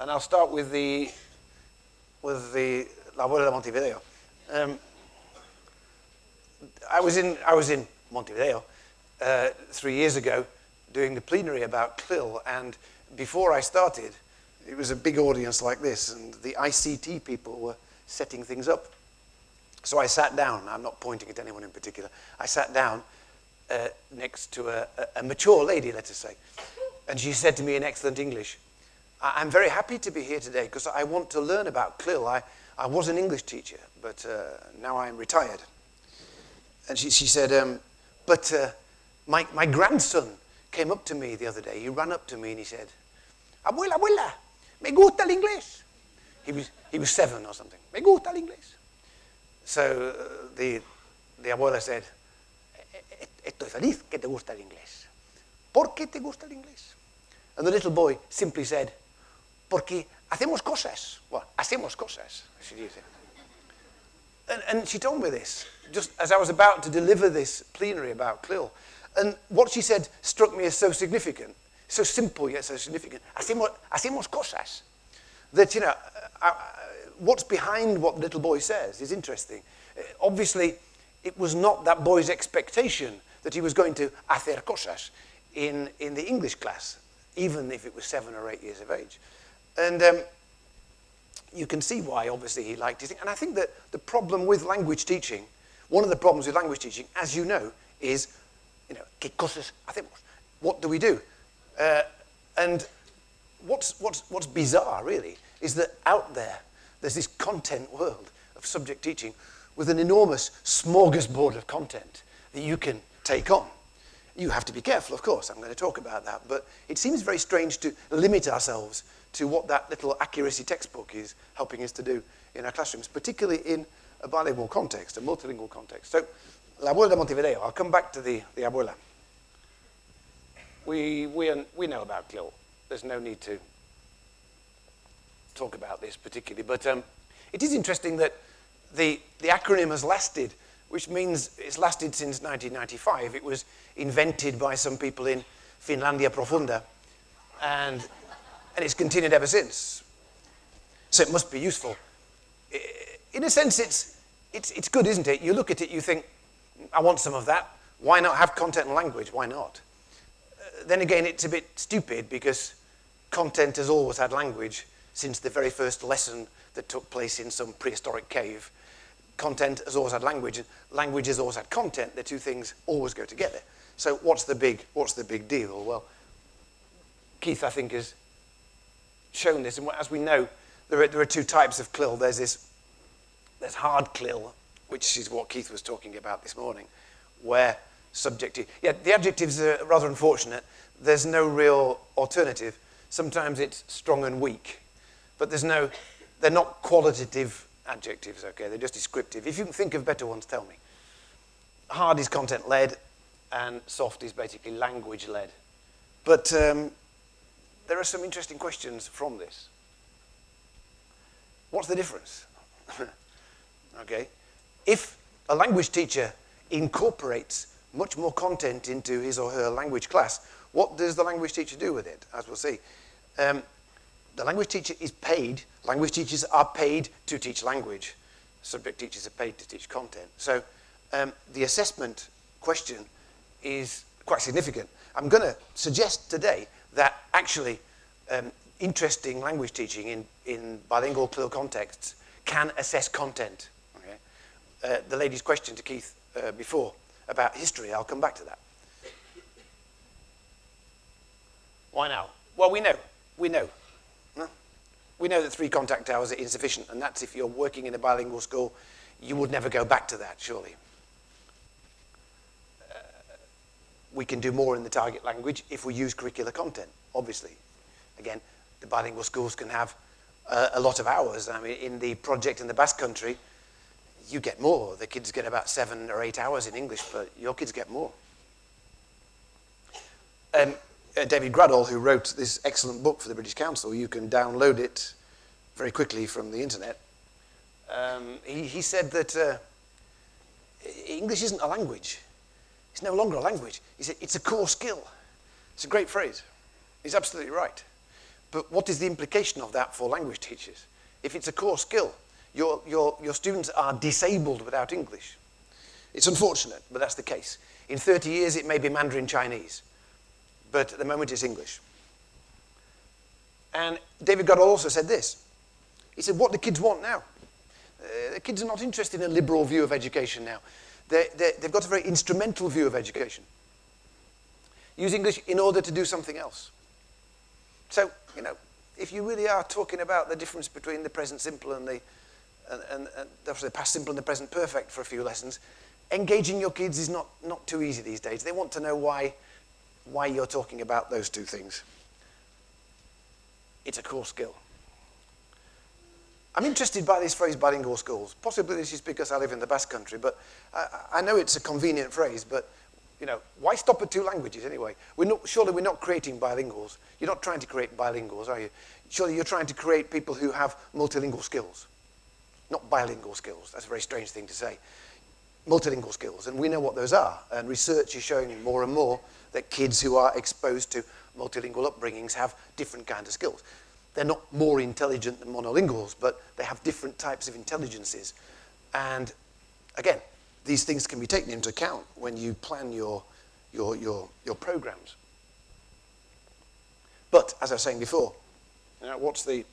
And I'll start with the La Abuela de Montevideo. I was in Montevideo 3 years ago doing the plenary about CLIL, and before I started, it was a big audience like this, and the ICT people were setting things up. So I sat down. I'm not pointing at anyone in particular. I sat down next to a mature lady, let us say, and she said to me in excellent English, "I'm very happy to be here today because I want to learn about CLIL. I was an English teacher, but now I'm retired." And she said, but my grandson came up to me the other day. He ran up to me and he said, "Abuela, abuela, me gusta el inglés." He was 7 or something. "Me gusta el inglés." So the abuela said, "Estoy feliz que te gusta el inglés. ¿Por qué te gusta el inglés?" And the little boy simply said, "Porque hacemos cosas." Well, hacemos cosas, she said. And she told me this, just as I was about to deliver this plenary about CLIL. And what she said struck me as so significant, so simple yet so significant. Hacemos cosas. That, you know, what's behind what the little boy says is interesting. Obviously, it was not that boy's expectation that he was going to hacer cosas in the English class, even if it was 7 or 8 years of age. And you can see why, obviously, he liked it. And I think that the problem with language teaching, one of the problems with language teaching, as you know, is, you know, ¿qué cosas hacemos? What do we do? And what's bizarre, really, is that out there's this content world of subject teaching with an enormous smorgasbord of content that you can take on. You have to be careful, of course. I'm going to talk about that. But it seems very strange to limit ourselves to what that little accuracy textbook is helping us to do in our classrooms, particularly in a bilingual context, a multilingual context. So, La Abuela de Montevideo. I'll come back to the abuela. We know about CLIL. There's no need to talk about this particularly, but it is interesting that the acronym has lasted, which means it's lasted since 1995. It was invented by some people in Finlandia Profunda, and it's continued ever since. So it must be useful. In a sense, it's good, isn't it? You look at it, you think, I want some of that. Why not have content and language? Why not? Then again, it's a bit stupid because content has always had language since the very first lesson that took place in some prehistoric cave. Content has always had language, and language has always had content. The two things always go together. So what's the big deal? Well, Keith, I think, has shown this, and as we know, there are two types of CLIL. There's hard CLIL, which is what Keith was talking about this morning, where subjective. Yeah, the adjectives are rather unfortunate. There's no real alternative. Sometimes it's strong and weak, but they're not qualitative adjectives, okay? They're just descriptive. If you can think of better ones, tell me. Hard is content-led, and soft is basically language-led. But there are some interesting questions from this. What's the difference? Okay? If a language teacher incorporates much more content into his or her language class, what does the language teacher do with it? As we'll see. The language teacher is paid. Language teachers are paid to teach language. Subject teachers are paid to teach content. So the assessment question is quite significant. I'm going to suggest today that actually interesting language teaching in bilingual CLIL contexts can assess content. Okay? The lady's question to Keith before about history, I'll come back to that. Why now? Well, we know. No? We know that 3 contact hours are insufficient, and that's if you're working in a bilingual school, you would never go back to that, surely. We can do more in the target language if we use curricular content, obviously. Again, the bilingual schools can have a lot of hours. I mean, in the project in the Basque Country, you get more. The kids get about 7 or 8 hours in English, but your kids get more. David Graddol, who wrote this excellent book for the British Council, you can download it very quickly from the internet. He said that English isn't a language. It's no longer a language. He said it's a core skill. It's a great phrase. He's absolutely right. But what is the implication of that for language teachers? If it's a core skill, your students are disabled without English. It's unfortunate, but that's the case. In 30 years, it may be Mandarin Chinese, but at the moment it's English. And David Goddard also said this. He said, what do kids want now? The kids are not interested in a liberal view of education now. They've got a very instrumental view of education. Use English in order to do something else. So, you know, if you really are talking about the difference between the present simple and the past simple and the present perfect for a few lessons, engaging your kids is not too easy these days. They want to know why you're talking about those two things. It's a core skill. I'm interested by this phrase, bilingual schools. Possibly this is because I live in the Basque Country, but I know it's a convenient phrase, but you know, why stop at 2 languages anyway? Surely we're not creating bilinguals. You're not trying to create bilinguals, are you? Surely you're trying to create people who have multilingual skills, not bilingual skills. That's a very strange thing to say. Multilingual skills, and we know what those are. And research is showing more and more that kids who are exposed to multilingual upbringings have different kinds of skills. They're not more intelligent than monolinguals, but they have different types of intelligences. And again, these things can be taken into account when you plan your programs. But as I was saying before, you know, what's the